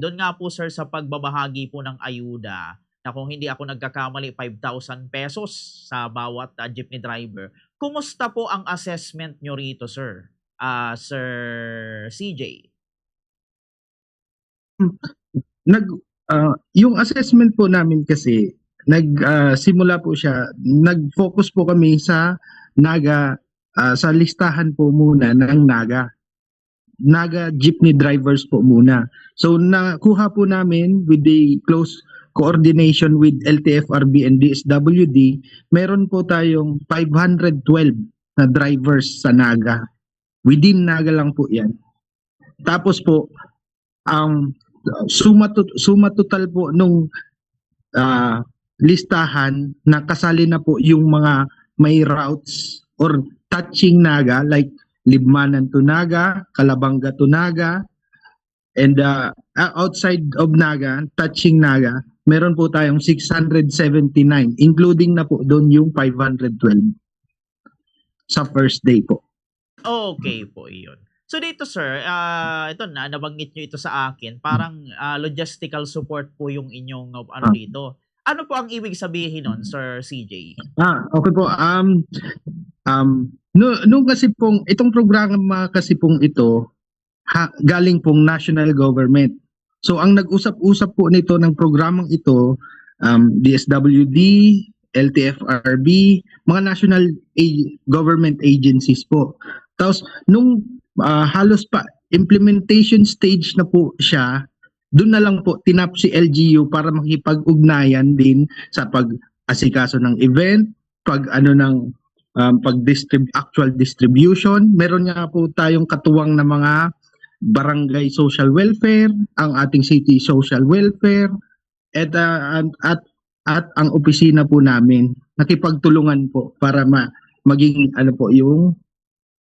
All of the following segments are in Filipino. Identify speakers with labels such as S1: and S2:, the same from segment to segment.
S1: Do'n nga po sir sa pagbabahagi po ng ayuda na kung hindi ako nagkakamali ₱5,000 sa bawat, jeepney driver. Kumusta po ang assessment niyo rito sir, Sir CJ?
S2: Hmm, nag yung assessment po namin kasi simula po siya, nag-focus po kami sa Naga, sa listahan po muna ng Naga jeepney drivers po muna. So nakuha po namin with the close coordination with LTFRB and DSWD, meron po tayong 512 na drivers sa Naga. Within Naga lang po 'yan. Tapos po ang suma total po nung ah, listahan na kasali na po yung mga may routes or touching Naga like Libmanan to Naga, Calabanga to Naga, and outside of Naga, touching Naga, meron po tayong 679, including na po doon yung 512 sa first day po.
S1: Okay po, iyon. So dito sir, ito na nabanggit niyo ito sa akin, parang, logistical support po yung inyong, ano
S2: Ah,
S1: dito. Ano po ang ibig sabihin nun, Sir CJ?
S2: okay po. Nung kasi pong itong programa kasi pong ito, galing pong national government. So ang nag-usap-usap po nito ng programang ito, DSWD, LTFRB, mga national government agencies po. Tapos nung halos pa implementation stage na po siya, doon na lang po tinap si LGU para makipag-ugnayan din sa pag-asikaso ng event, pag ano ng actual distribution. Meron nga po tayong katuwang na mga barangay social welfare, ang ating city social welfare, at ang opisina po namin nakipagtulungan po para maging ano po yung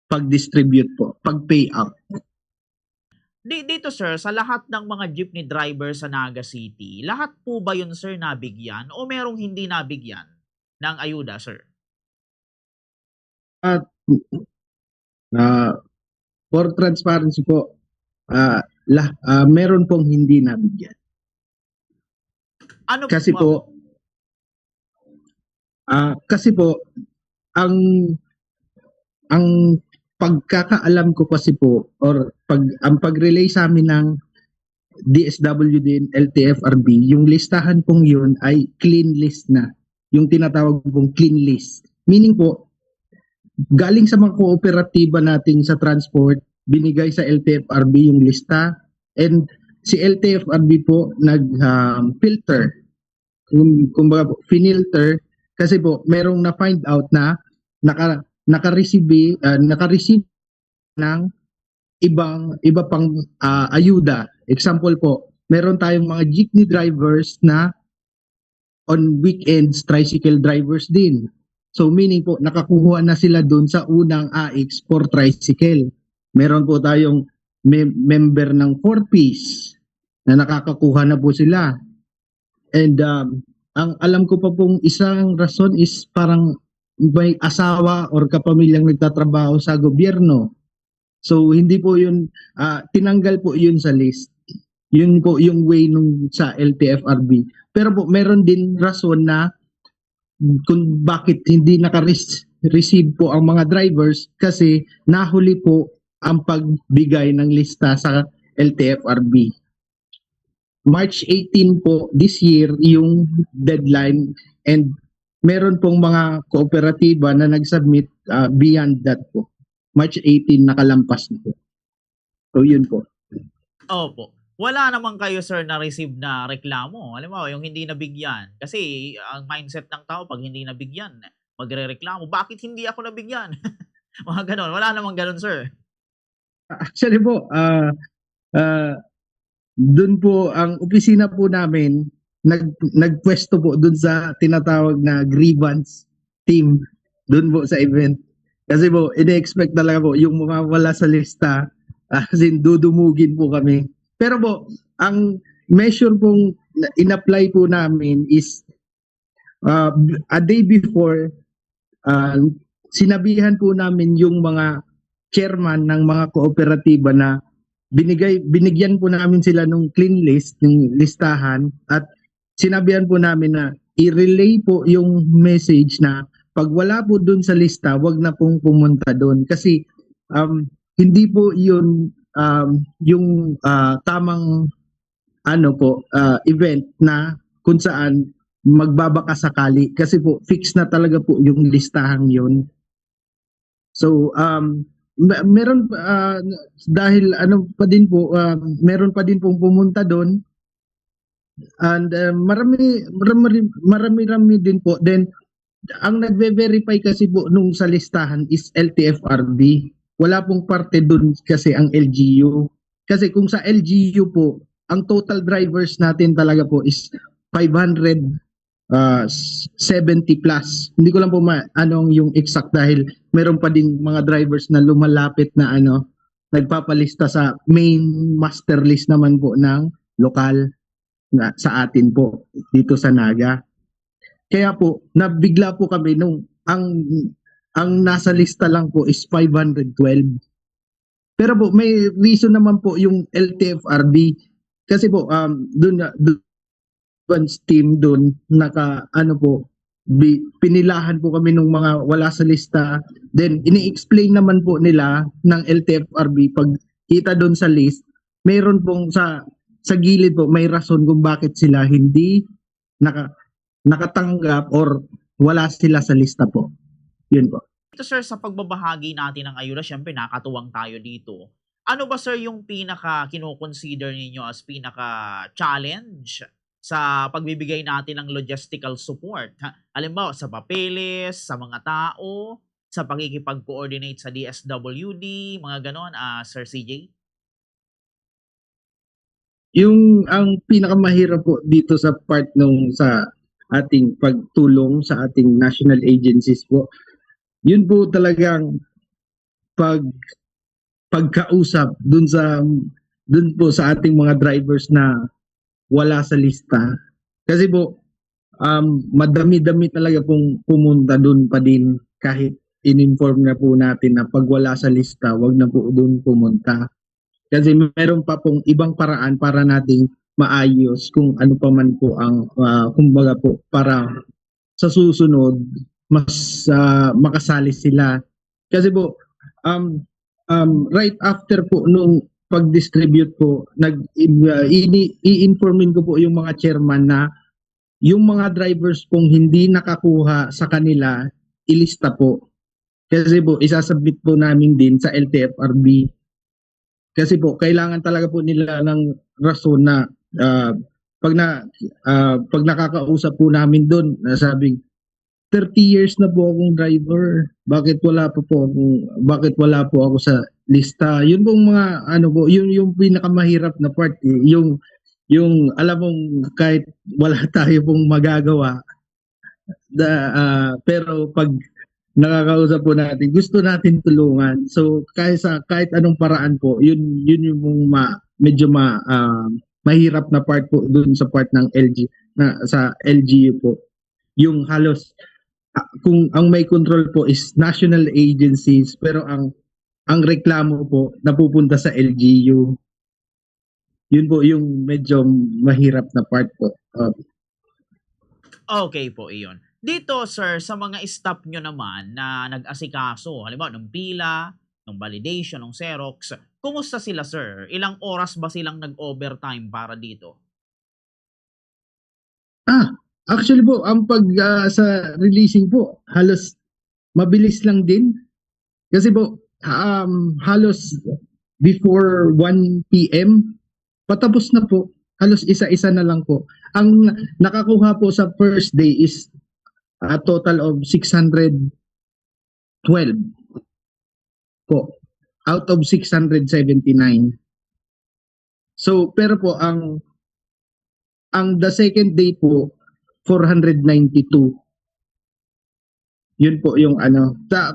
S2: pag-distribute po, pag-payout.
S1: Dito sir, sa lahat ng mga jeepney driver sa Naga City, lahat po ba yun sir nabigyan o merong hindi nabigyan ng ayuda sir?
S2: At for transparency po, meron pong hindi nabigyan.
S1: Ano
S2: Kasi po, ang pagkakaalam ko kasi po or ang pag-relay sa amin ng DSWD and LTFRB, yung listahan pong yun ay clean list na. Yung tinatawag pong clean list. Meaning po, galing sa mga kooperatiba natin sa transport, binigay sa LTFRB yung lista, and si LTFRB po nag-filter, kumbaga po, finilter, kasi po merong na-find out na naka-receive ng iba pang ayuda. Example po, meron tayong mga jeepney drivers na on weekends tricycle drivers din. So meaning po nakakuha na sila doon sa unang AX for tricycle. Meron po tayong member ng 4-piece na nakakakuha na po sila. And ang alam ko pa pong isang rason is parang may asawa or kapamilyang nagtatrabaho sa gobyerno. So hindi po yun, tinanggal po yun sa list. Yun po yung way nung sa LTFRB. Pero po meron din rason na kung bakit hindi naka-receive po ang mga drivers kasi nahuli po ang pagbigay ng lista sa LTFRB. March 18 po this year yung deadline, and meron pong mga kooperatiba na nag-submit beyond that po. March 18 nakalampas na po. So yun po.
S1: Opo. Wala naman kayo sir na-receive na reklamo. Halimbawa, yung hindi nabigyan. Kasi ang mindset ng tao pag hindi nabigyan, magrereklamo, bakit hindi ako nabigyan? Mga ganon. Wala namang ganon sir.
S2: Actually po, doon po ang opisina po namin nagpwesto po doon sa tinatawag na grievance team doon po sa event. Kasi po, ine-expect talaga po yung mawawala sa lista, as in dudumugin po kami. Pero po, ang measure pong in-apply po namin is a day before, sinabihan po namin yung mga chairman ng mga kooperatiba na binigyan po namin sila ng clean list, ng listahan, at sinabihan po namin na i-relay po yung message na pag wala po dun sa lista, wag na pong pumunta doon kasi hindi po yun yung tamang event na kung saan magbabaka sakali kasi po fix na talaga po yung listahang yun. So meron dahil meron pa din pong pumunta doon, and marami din po. Then ang nagve-verify kasi po nung sa listahan is LTFRB. Wala pong parte doon kasi ang LGU. Kasi kung sa LGU po, ang total drivers natin talaga po is 570 plus. Hindi ko lang po anong yung exact dahil meron pa ding mga drivers na lumalapit na nagpapalista sa main master list naman po ng lokal na sa atin po dito sa Naga. Kaya po nabigla po kami nung ang nasa lista lang po is 512. Pero po may reason naman po yung LTFRB kasi po doon team doon pinilahan po kami ng mga wala sa lista. Then ini-explain naman po nila ng LTFRB pag kita doon sa list, mayroon pong sa gilid po may rason kung bakit sila hindi nakatanggap or wala sila sa lista po. Yun po.
S1: Ito sir, sa pagbabahagi natin ng ayuda, syempre nakatuwang tayo dito. Ano ba sir yung pinaka kino-consider ninyo as pinaka challenge sa pagbibigay natin ng logistical support? Halimbawa sa papeles, sa mga tao, sa pakikipag-coordinate sa DSWD, mga ganon, Sir CJ?
S2: Ang pinakamahirap po dito sa part sa ating pagtulong sa ating national agencies po, yun po talagang pagkausap dun po sa ating mga drivers na wala sa lista. Kasi po madami-dami talaga pong pumunta dun pa din kahit in-inform na po natin na pag wala sa lista, wag na po dun pumunta. Kasi meron pa pong ibang paraan para nating maayos kung ano pa man po ang kumbaga po para sa susunod mas makasali sila. Kasi po right after po nung pag-distribute po, i-informin ko po yung mga chairman na yung mga drivers pong hindi nakakuha sa kanila, ilista po. Kasi po isasubmit po namin din sa LTFRB. Kasi po kailangan talaga po nila ng rason na pag nakakausap po namin doon, sabing 30 years na po akong driver. Bakit wala po ako sa lista? Yun pong mga yung pinakamahirap na part, yung alam mong kahit wala tayo pong magagawa. Pero pag nakakausap po natin, gusto natin tulungan. So kahit anong paraan po, yun yung medyo mahirap na part po dun sa part ng sa LGU po. Yung halos kung ang may control po is national agencies pero ang reklamo po napupunta sa LGU. Yun po yung medyo mahirap na part po.
S1: Okay po, iyon. Dito, sir, sa mga staff nyo naman na nag-asikaso, halimbawa, ng pila, ng validation, ng Xerox, kumusta sila, sir? Ilang oras ba silang nag-overtime para dito?
S2: Actually po, ang sa releasing po, halos mabilis lang din. Kasi po, halos before 1 p.m., patapos na po. Halos isa-isa na lang po. Ang nakakuha po sa first day is a total of 612 po out of 679. So pero po ang the second day po 492. Yun po yung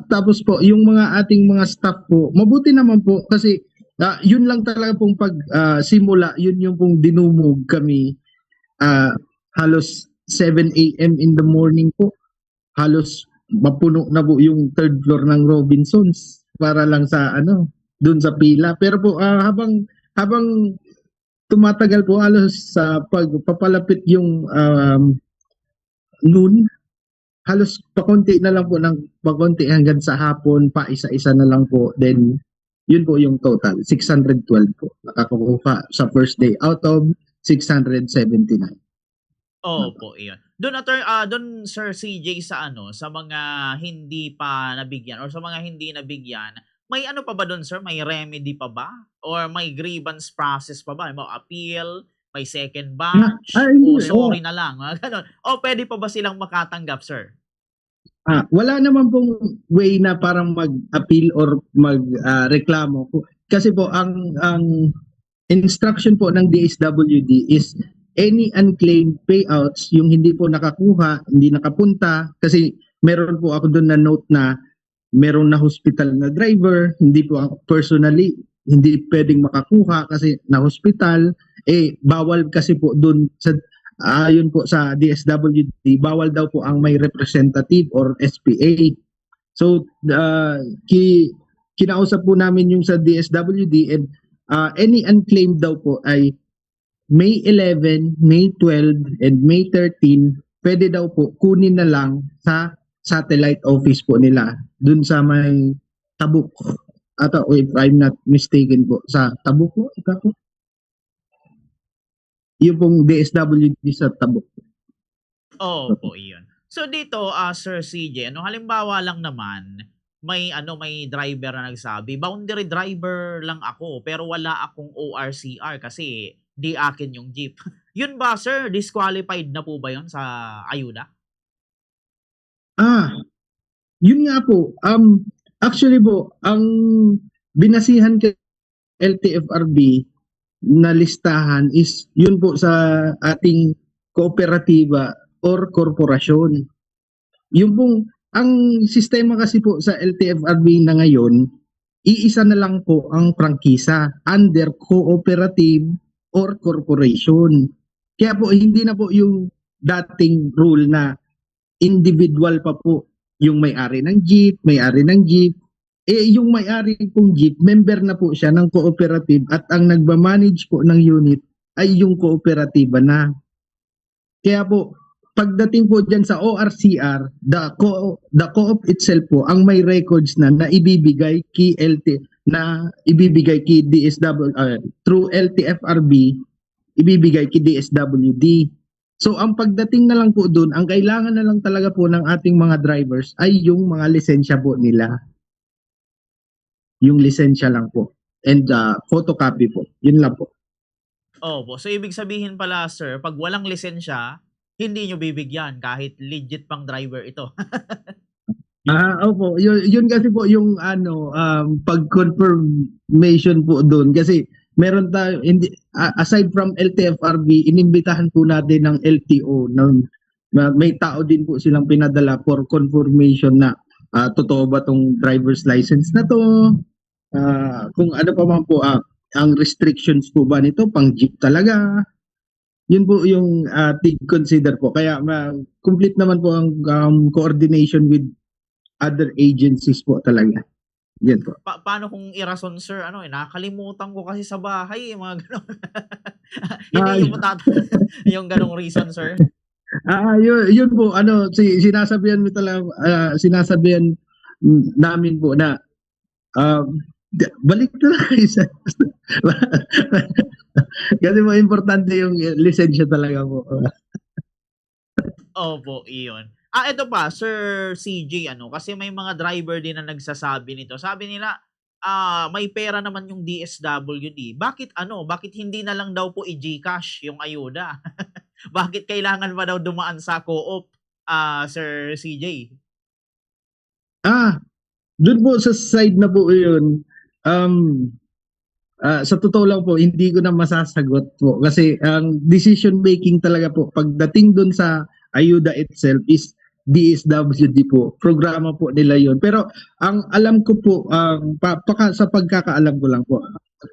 S2: tapos po yung mga ating mga staff po mabuti naman po kasi yun lang talaga pong simula, yun yung pong dinumog kami halos 7 a.m. in the morning po. Halos mapuno na po yung third floor ng Robinsons para lang sa dun sa pila. Pero po habang habang tumatagal po halos sa pagpapalapit yung noon, halos pakonti na lang po ng pakonti hanggang sa hapon, pa isa-isa na lang po. Then, yun po yung total, 612 po nakakuha sa first day out of 679.
S1: Opo, iyon. Doon Sir CJ sa ano, sa mga hindi pa nabigyan or sa mga hindi nabigyan, may ano pa ba doon sir? May remedy pa ba? Or may grievance process pa ba? May appeal, may second batch, o
S2: Hindi,
S1: sorry na lang, mga ganun. O pwede pa ba silang makatanggap, sir?
S2: wala naman pong way na parang mag-appeal or mag-reklamo. Kasi po, ang instruction po ng DSWD is any unclaimed payouts, yung hindi po nakakuha, hindi nakapunta, kasi meron po ako doon na note na meron na hospital na driver, hindi po ako personally, hindi pwedeng makakuha kasi na hospital, bawal kasi po doon sa ayon po sa DSWD, bawal daw po ang may representative or SPA. So, kinausap po namin yung sa DSWD, and any unclaimed daw po ay May 11, May 12, and May 13, pwede daw po kunin na lang sa satellite office po nila dun sa may Tabuk. At if I'm not mistaken po, sa Tabuk po, ito po. Yung pong DSWD sa Tabuk.
S1: Opo, iyon. So dito, Sir CJ, ano halimbawa lang naman, may driver na nagsabi, boundary driver lang ako pero wala akong ORCR kasi di akin yung jeep. Yun ba sir, disqualified na po ba yun sa ayuda?
S2: Yun nga po. Actually po, ang binasihan kay LTFRB na listahan is yun po sa ating kooperatiba or korporasyon. Yung pong, ang sistema kasi po sa LTFRB na ngayon, iisa na lang po ang prangkisa under cooperative or corporation. Kaya po hindi na po yung dating rule na individual pa po yung may-ari ng jeep, may-ari ng jeep. Yung may-ari pong jeep, member na po siya ng cooperative at ang nagmamanage po ng unit ay yung kooperatiba na. Kaya po, pagdating po dyan sa ORCR, the co-op itself po ang may records na ibibigay kay DSW through LTFRB, ibibigay kay DSWD. So ang pagdating na lang po doon, ang kailangan na lang talaga po ng ating mga drivers ay yung mga lisensya po nila. Yung lisensya lang po. And photocopy po. Yun lang po.
S1: Opo, so ibig sabihin pala sir, pag walang lisensya, hindi nyo bibigyan kahit legit pang driver ito.
S2: Opo. Yun kasi po yung pag-confirmation po doon. Kasi meron tayo, aside from LTFRB, inimbitahan po natin ng LTO. May tao din po silang pinadala for confirmation na totoo ba tong driver's license na to. Kung ano pa man po, ang restrictions po ba nito, pang jeep talaga. Yun po yung consider po. Kaya complete naman po ang coordination with other agencies po talaga. Yan po.
S1: Paano kung irason sir, nakakalimutan ko kasi sa bahay, mga gano'n. Hindi yung yung ganong reason sir.
S2: Yun po, sinasabihan mo talaga, sinasabihan namin po na balik na lang isa. Kasi mo importante yung lisensya talaga po.
S1: Opo, iyon. Ito pa, Sir CJ, kasi may mga driver din na nagsasabi nito. Sabi nila, may pera naman yung DSWD. Bakit hindi na lang daw po i-GCash yung ayuda? Bakit kailangan pa daw dumaan sa co-op, Sir CJ?
S2: Doon po sa side na po yun, sa totoo lang po, hindi ko na masasagot po. Kasi ang decision making talaga po, pagdating doon sa ayuda itself is DSWD po. Programa po nila yon. Pero ang alam ko po, sa pagkakaalam ko lang po,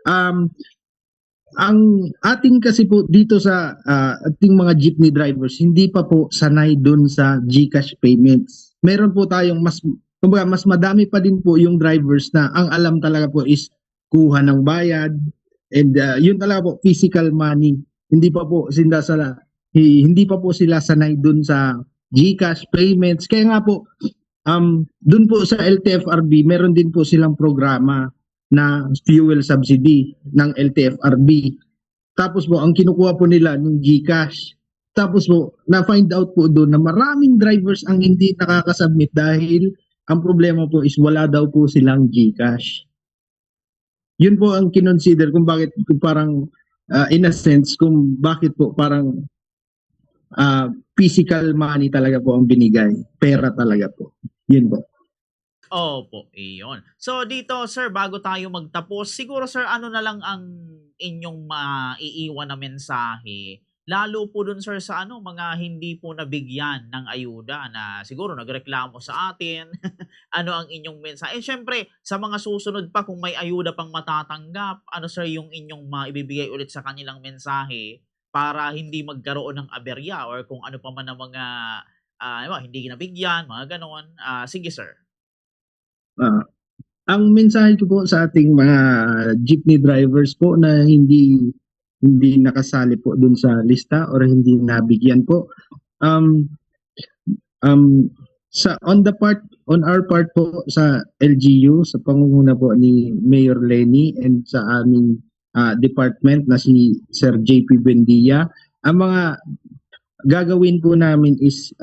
S2: ang ating kasi po dito sa ating mga jeepney drivers, hindi pa po sanay doon sa GCash payments. Meron po tayong mas madami pa din po yung drivers na ang alam talaga po is kuha ng bayad, And yun talaga po, physical money. Hindi pa po sila sanay dun sa GCash payments. Kaya nga po, dun po sa LTFRB, meron din po silang programa na fuel subsidy ng LTFRB. Tapos po, ang kinukuha po nila ng GCash. Tapos po, na-find out po doon na maraming drivers ang hindi nakakasubmit dahil ang problema po is wala daw po silang GCash. Yun po ang kinonsider kung bakit kung parang in a sense kung bakit po parang physical money talaga po ang binigay. Pera talaga po. Yun po.
S1: Opo, iyon. So dito sir, bago tayo magtapos, siguro sir, ano na lang ang inyong maiiwan na mensahe, lalo po dun sir sa mga hindi po nabigyan ng ayuda na siguro nagreklamo sa atin. Ano ang inyong mensahe? And syempre, sa mga susunod pa kung may ayuda pang matatanggap, ano sir yung inyong maibibigay ulit sa kanilang mensahe para hindi magkaroon ng aberya or kung ano pa man ang mga hindi nabigyan, mga ganon. Sige sir.
S2: Ah, ang mensahe ko po sa ating mga jeepney drivers po na hindi nakasali po dun sa lista or hindi nabigyan po. Um, on our part po sa LGU, sa pangunguna po ni Mayor Lenny and sa aming department na si Sir JP Buendia, ang mga gagawin po namin is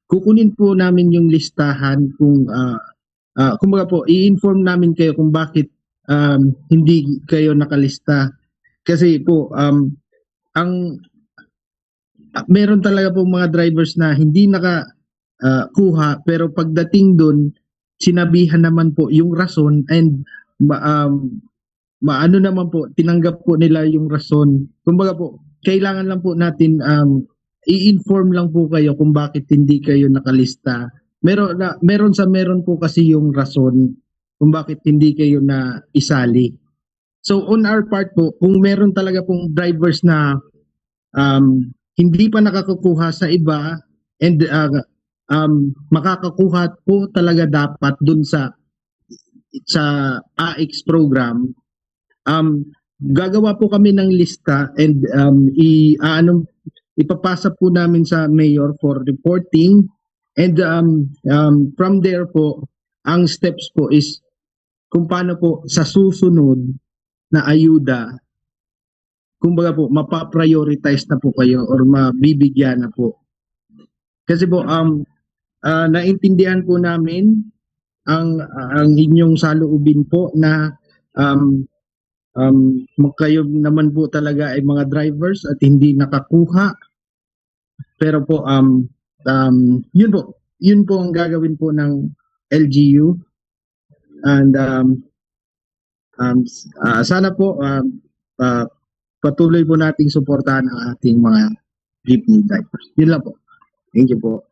S2: kukunin po namin yung listahan kung kumbaga po i-inform namin kayo kung bakit hindi kayo nakalista kasi po meron talaga po mga drivers na hindi kuha pero pagdating doon sinabihan naman po yung rason and maano naman po tinanggap po nila yung rason. Kumbaga po kailangan lang po natin i-inform lang po kayo kung bakit hindi kayo nakalista. Meron po kasi yung rason kung bakit hindi kayo na isali. So on our part po, kung meron talaga pong drivers na hindi pa nakakakuha sa iba and makakakuha po talaga dapat dun sa AX program, gagawa po kami ng lista and ipapasa po namin sa mayor for reporting and from there po ang steps po is kung paano po sa susunod na ayuda kumbaga po mapa-prioritize na po kayo or mabibigyan na po kasi po naintindihan po namin ang inyong saloobin po na kayo naman po talaga ay mga drivers at hindi nakakuha. Pero po yun po ang gagawin po ng LGU and sana po patuloy po nating suportahan ang ating mga jeepney drivers. Yun lang po. Thank you po.